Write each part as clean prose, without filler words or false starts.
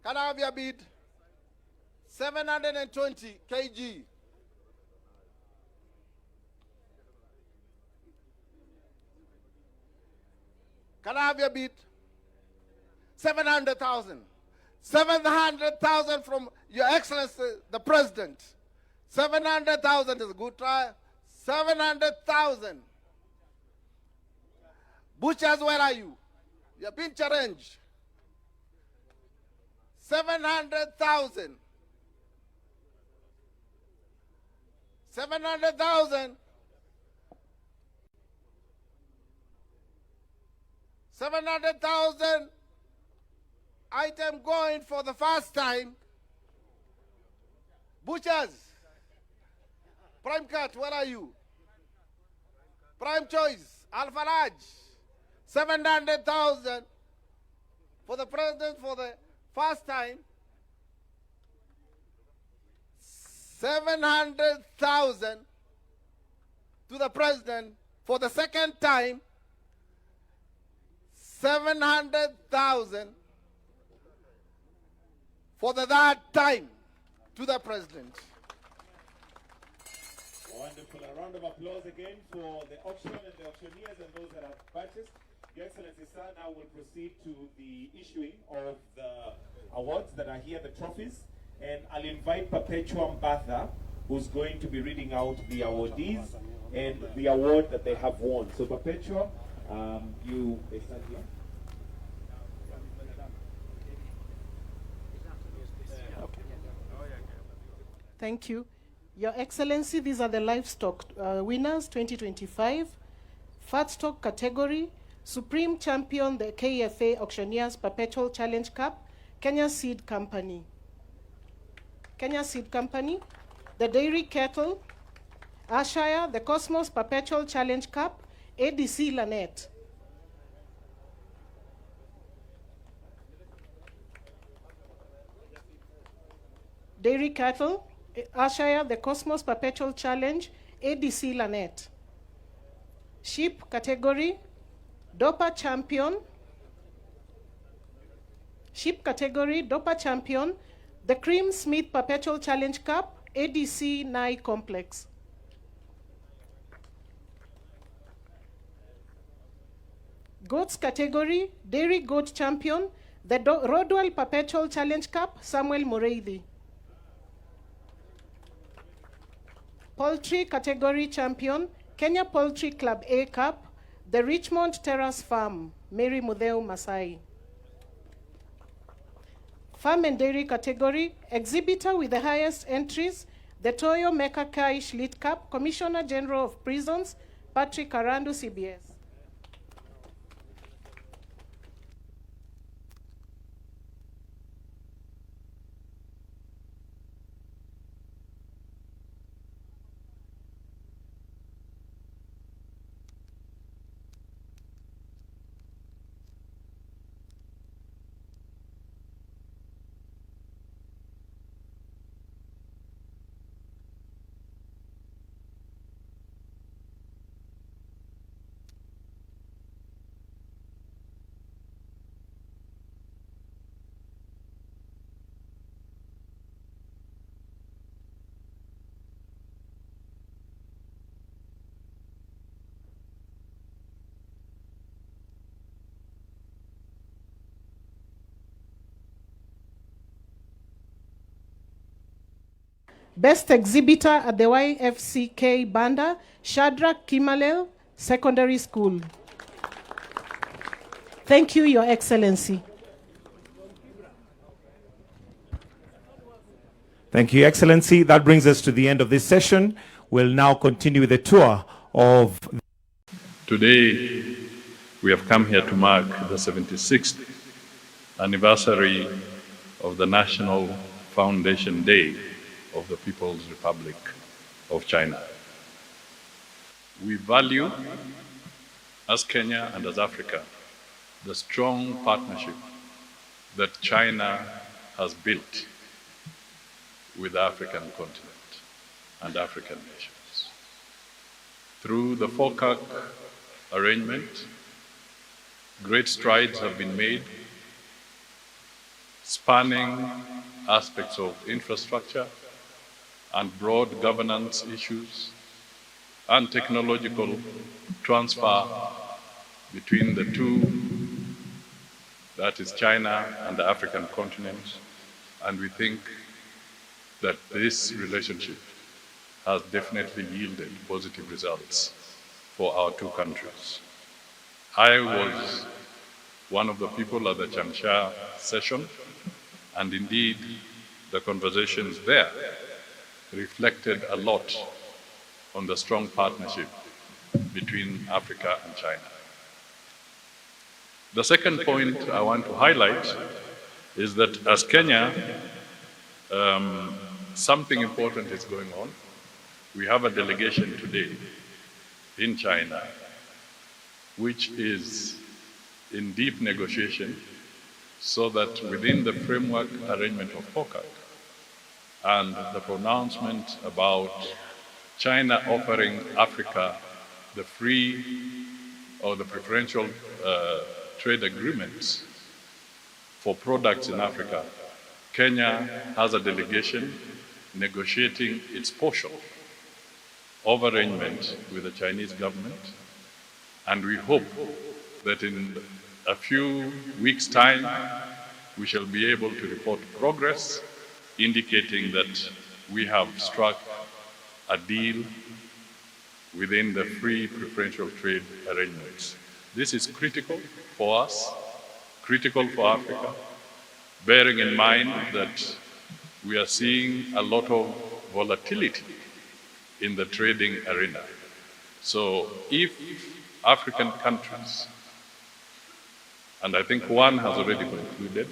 Can I have your bid? 720 kg. Can I have your bid? 700,000. 700,000 from Your Excellency, the President. 700,000 is a good try. 700,000. Butchers, where are you? You're being challenged. 700,000. 700,000. 700,000 item going for the first time. Butchers. Prime Cut, where are you? Prime Choice, Alpha Large. 700,000 for the President for the first time. 700,000 to the President for the second time. 700,000 for the third time to the President. Wonderful. A round of applause again for the auction and the auctioneers and those that have purchased. Your Excellency, sir, now we'll proceed to the issuing of the awards that are here, the trophies. And I'll invite Perpetuum Batha, who's going to be reading out the awardees and the award that they have won. So Perpetuum, you stand here. Thank you. Your Excellency, these are the Livestock winners 2025. Fat Stock category, Supreme Champion, the KFA Auctioneers Perpetual Challenge Cup, Kenya Seed Company. Kenya Seed Company, the Dairy Kettle, Ashire, the Cosmos Perpetual Challenge Cup, ADC Lanet. Dairy Cattle, Ashire, the Cosmos Perpetual Challenge, ADC Lanet. Sheep category, Dopa Champion. Sheep category, Dopa Champion, the Cream Smith Perpetual Challenge Cup, ADC Nye Complex. Goats category, Dairy Goat Champion, the Rodwell Perpetual Challenge Cup, Samuel Moreithi. Poultry category champion, Kenya Poultry Club A Cup, the Richmond Terrace Farm, Mary Mudeu Masai. Farm and Dairy category, exhibitor with the highest entries, the Toyo Meka Kai Schlitt Cup, Commissioner General of Prisons, Patrick Karandu, CBS. Best exhibitor at the YFCK Banda, Shadrach Kimalel Secondary School. Thank you, Your Excellency. Thank you, Excellency. That brings us to the end of this session. We'll now continue with the tour of... Today, we have come here to mark the 76th anniversary of the National Foundation Day of the People's Republic of China. We value, as Kenya and as Africa, the strong partnership that China has built with the African continent and African nations. Through the FOCAC arrangement, great strides have been made, spanning aspects of infrastructure and broad governance issues and technological transfer between the two, that is China and the African continent, and we think that this relationship has definitely yielded positive results for our two countries. I was one of the people at the Changsha session, and indeed the conversations there reflected a lot on the strong partnership between Africa and China. The second point I want to highlight is that as Kenya, something important is going on. We have a delegation today in China, which is in deep negotiation so that within the framework arrangement of FOCAC and the pronouncement about China offering Africa the free or the preferential trade agreements for products in Africa, Kenya has a delegation negotiating its portion of arrangement with the Chinese government, and we hope that in a few weeks' time we shall be able to report progress indicating that we have struck a deal within the free preferential trade arrangements. This is critical for us, critical for Africa, bearing in mind that we are seeing a lot of volatility in the trading arena. So if African countries, and I think one has already concluded,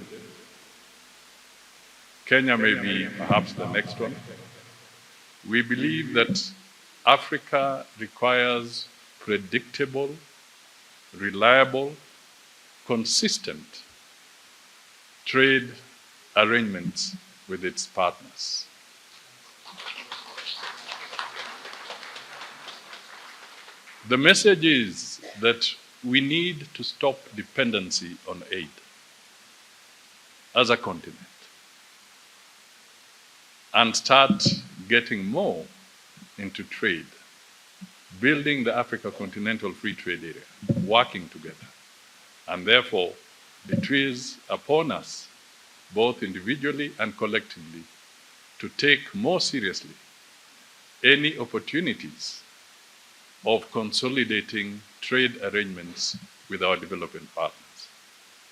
Kenya may be perhaps the next one, we believe that Africa requires predictable, reliable, consistent trade arrangements with its partners. The message is that we need to stop dependency on aid as a continent and start getting more into trade, building the Africa Continental Free Trade Area, working together. And therefore, it is upon us, both individually and collectively, to take more seriously any opportunities of consolidating trade arrangements with our developing partners.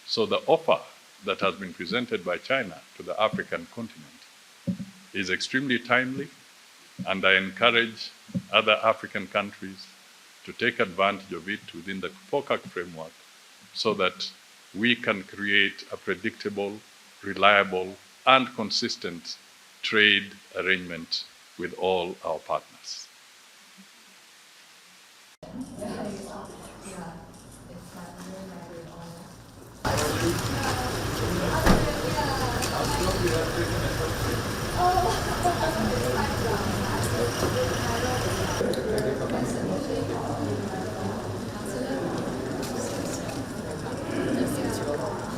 So the offer that has been presented by China to the African continent is extremely timely, and I encourage other African countries to take advantage of it within the FOCAC framework so that we can create a predictable, reliable, and consistent trade arrangement with all our partners.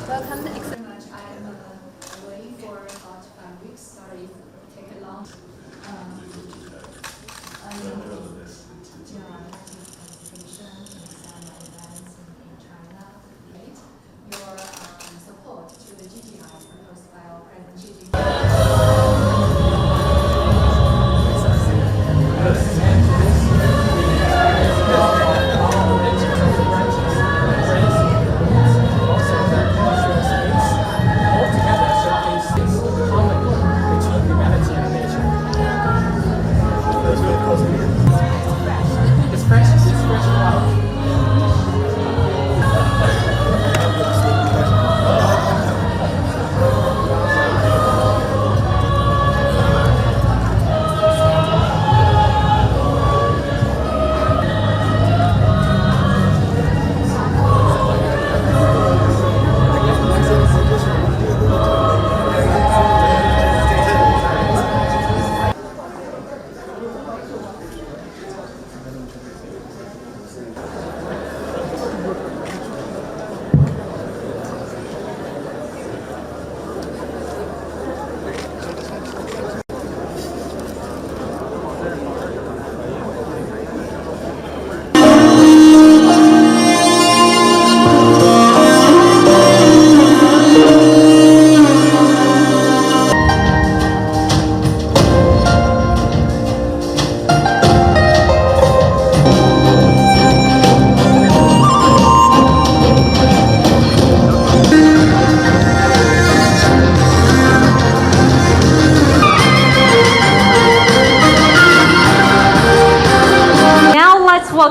Welcome. Thank you very much. I'm waiting for about 5 weeks. Sorry, take a long. Your support to the GTI proposed by our President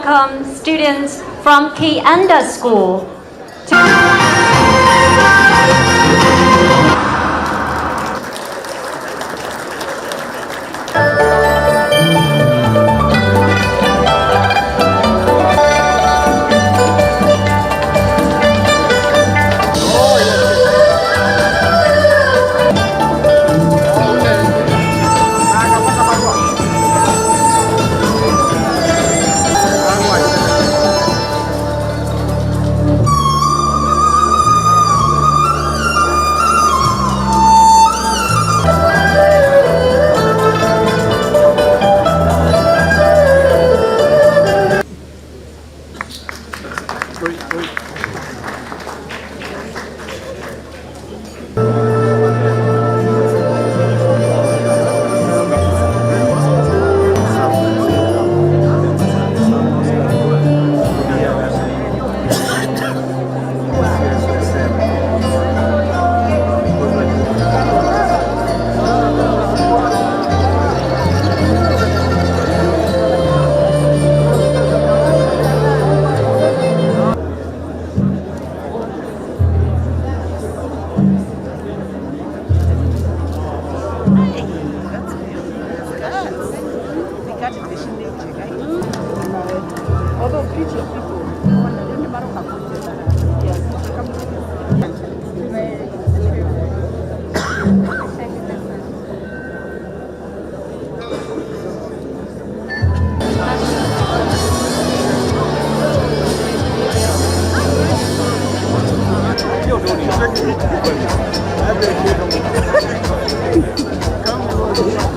welcome students from K-Anda School.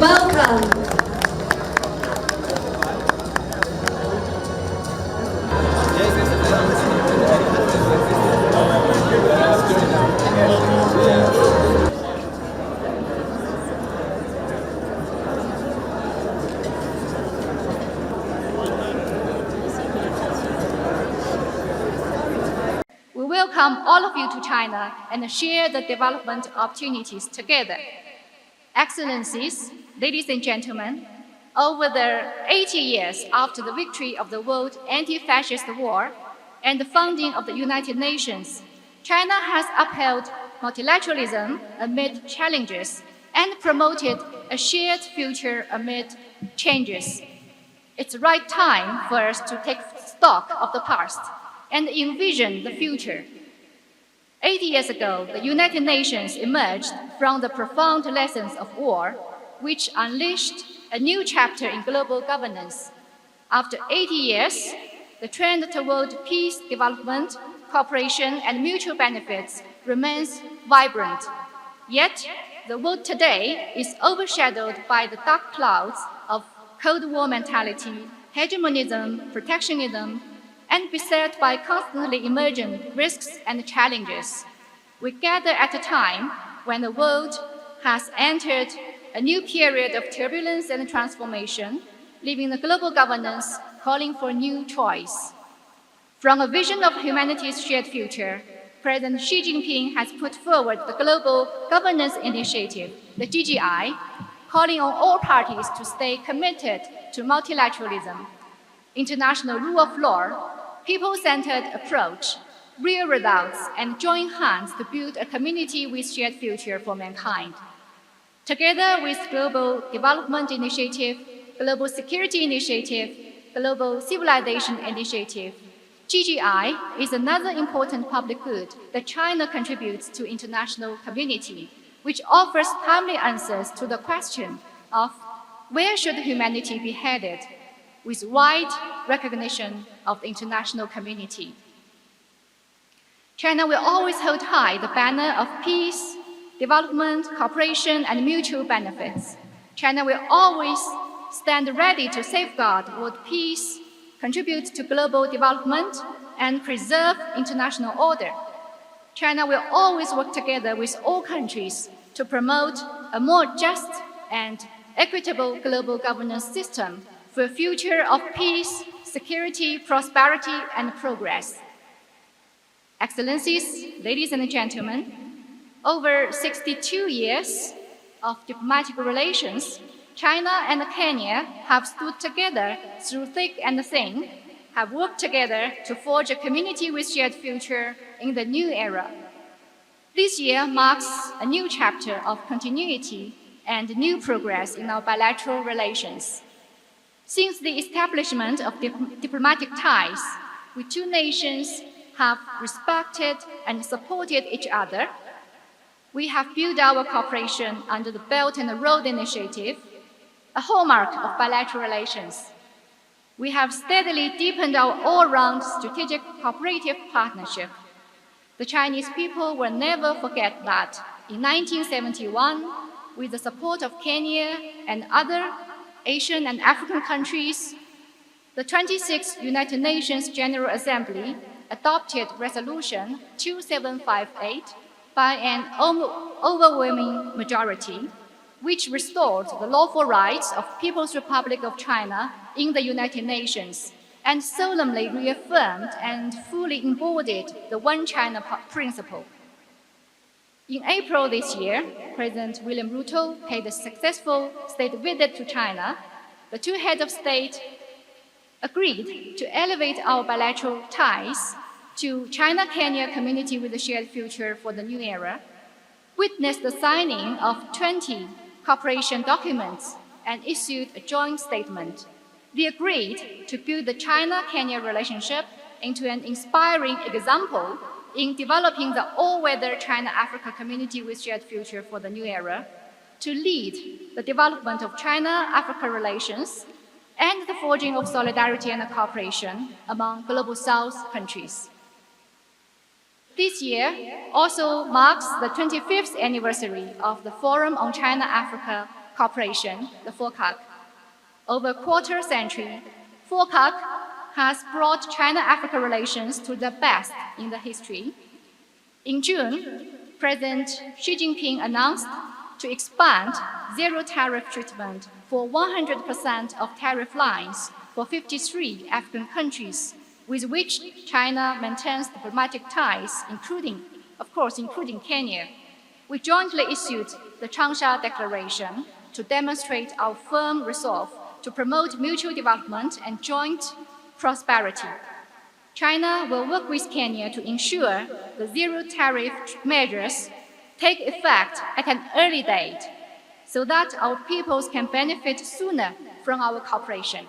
Welcome. We welcome all of you to China and share the development opportunities together. Excellencies, ladies and gentlemen, over the 80 years after the victory of the World Anti-Fascist War and the founding of the United Nations, China has upheld multilateralism amid challenges and promoted a shared future amid changes. It's the right time for us to take stock of the past and envision the future. 80 years ago, the United Nations emerged from the profound lessons of war, which unleashed a new chapter in global governance. After 80 years, the trend toward peace, development, cooperation, and mutual benefits remains vibrant. Yet, the world today is overshadowed by the dark clouds of Cold War mentality, hegemonism, protectionism, and beset by constantly emerging risks and challenges. We gather at a time when the world has entered a new period of turbulence and transformation, leaving the global governance calling for new choice. From a vision of humanity's shared future, President Xi Jinping has put forward the Global Governance Initiative, the GGI, calling on all parties to stay committed to multilateralism, international rule of law, people-centered approach, real results, and join hands to build a community with shared future for mankind. Together with Global Development Initiative, Global Security Initiative, Global Civilization Initiative, GGI is another important public good that China contributes to international community, which offers timely answers to the question of where should humanity be headed, with wide recognition of the international community. China will always hold high the banner of peace, development, cooperation, and mutual benefits. China will always stand ready to safeguard world peace, contribute to global development, and preserve international order. China will always work together with all countries to promote a more just and equitable global governance system for a future of peace, security, prosperity, and progress. Excellencies, ladies and gentlemen, over 62 years of diplomatic relations, China and Kenya have stood together through thick and thin, have worked together to forge a community with shared future in the new era. This year marks a new chapter of continuity and new progress in our bilateral relations. Since the establishment of diplomatic ties, we two nations have respected and supported each other. We have built our cooperation under the Belt and Road Initiative, a hallmark of bilateral relations. We have steadily deepened our all-round strategic cooperative partnership. The Chinese people will never forget that in 1971, with the support of Kenya and other Asian and African countries, the 26th United Nations General Assembly adopted Resolution 2758 by an overwhelming majority, which restored the lawful rights of People's Republic of China in the United Nations and solemnly reaffirmed and fully embodied the One China principle. In April this year, President William Ruto paid a successful state visit to China. The two heads of state agreed to elevate our bilateral ties to China-Kenya community with a shared future for the new era, witnessed the signing of 20 cooperation documents, and issued a joint statement. They agreed to build the China-Kenya relationship into an inspiring example in developing the all-weather China-Africa community with shared future for the new era, to lead the development of China-Africa relations and the forging of solidarity and cooperation among Global South countries. This year also marks the 25th anniversary of the Forum on China-Africa Cooperation, the FOCAC. Over a quarter century, FOCAC has brought China-Africa relations to the best in the history. In June, President Xi Jinping announced to expand zero-tariff treatment for 100% of tariff lines for 53 African countries with which China maintains diplomatic ties, including Kenya. We jointly issued the Changsha Declaration to demonstrate our firm resolve to promote mutual development and joint prosperity. China will work with Kenya to ensure the zero-tariff measures take effect at an early date so that our peoples can benefit sooner from our cooperation.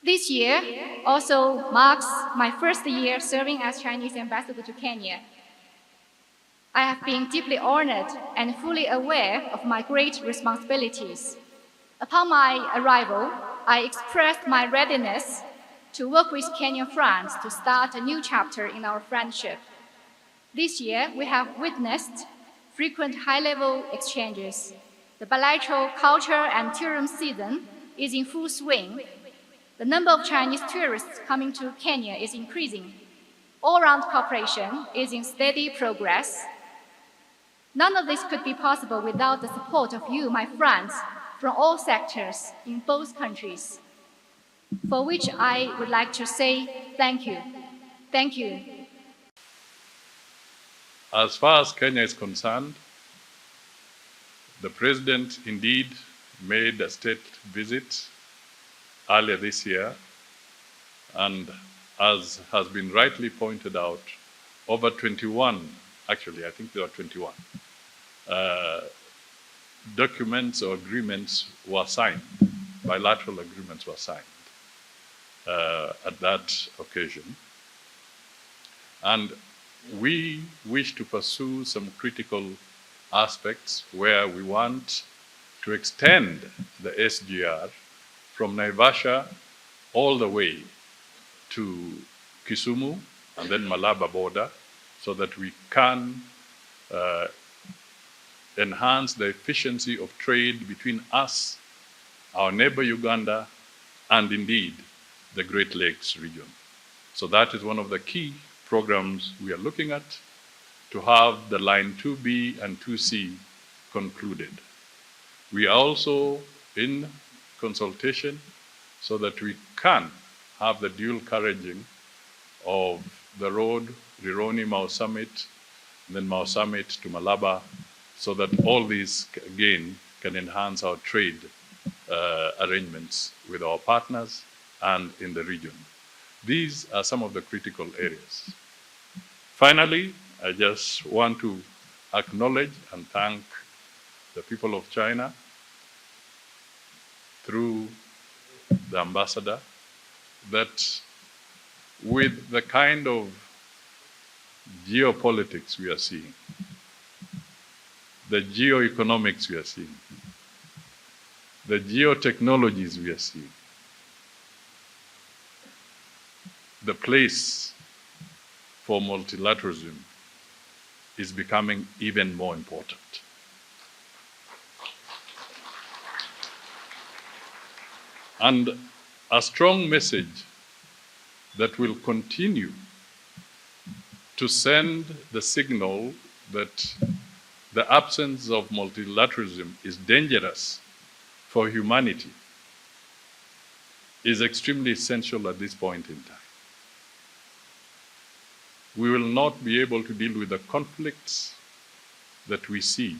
This year also marks my first year serving as Chinese ambassador to Kenya. I have been deeply honored and fully aware of my great responsibilities. Upon my arrival, I expressed my readiness to work with Kenyan friends to start a new chapter in our friendship. This year, we have witnessed frequent high-level exchanges. The bilateral culture and tourism season is in full swing. The number of Chinese tourists coming to Kenya is increasing. All-round cooperation is in steady progress. None of this could be possible without the support of you, my friends, from all sectors in both countries, for which I would like to say thank you. Thank you. As far as Kenya is concerned, the President indeed made a state visit earlier this year, and as has been rightly pointed out, over 21, actually I think there are 21, documents or agreements were signed, bilateral agreements were signed at that occasion. And we wish to pursue some critical aspects where we want to extend the SGR from Naivasha all the way to Kisumu and then Malaba border, so that we can enhance the efficiency of trade between us, our neighbor Uganda, and indeed the Great Lakes region. So that is one of the key programs we are looking at, to have the line 2B and 2C concluded. We are also in consultation so that we can have the dual carriaging of the road Rironi-Mau Summit, and then Mau Summit to Malaba, so that all these again can enhance our trade arrangements with our partners and in the region. These are some of the critical areas. Finally, I just want to acknowledge and thank the people of China through the ambassador that with the kind of geopolitics we are seeing, the geoeconomics we are seeing, the geotechnologies we are seeing, the place for multilateralism is becoming even more important. And a strong message that will continue to send the signal that the absence of multilateralism is dangerous for humanity is extremely essential at this point in time. We will not be able to deal with the conflicts that we see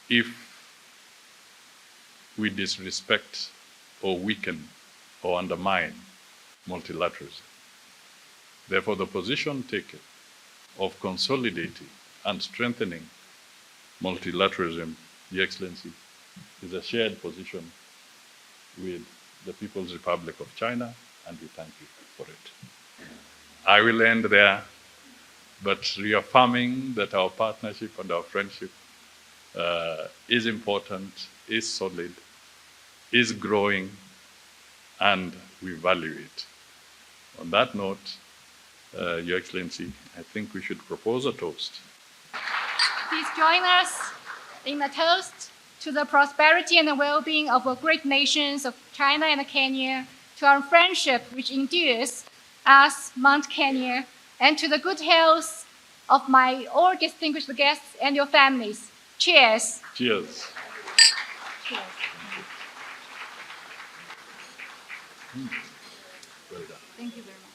if we disrespect or weaken or undermine multilateralism. Therefore, the position taken of consolidating and strengthening multilateralism, Your Excellency, is a shared position with the People's Republic of China, and we thank you for it. I will end there, but reaffirming that our partnership and our friendship is important, is solid, is growing, and we value it. On that note, Your Excellency, I think we should propose a toast. Please join us in a toast to the prosperity and the well-being of our great nations of China and Kenya, to our friendship which endures as Mount Kenya, and to the good health of my all distinguished guests and your families. Cheers. Cheers. Cheers. Well done. Thank you very much.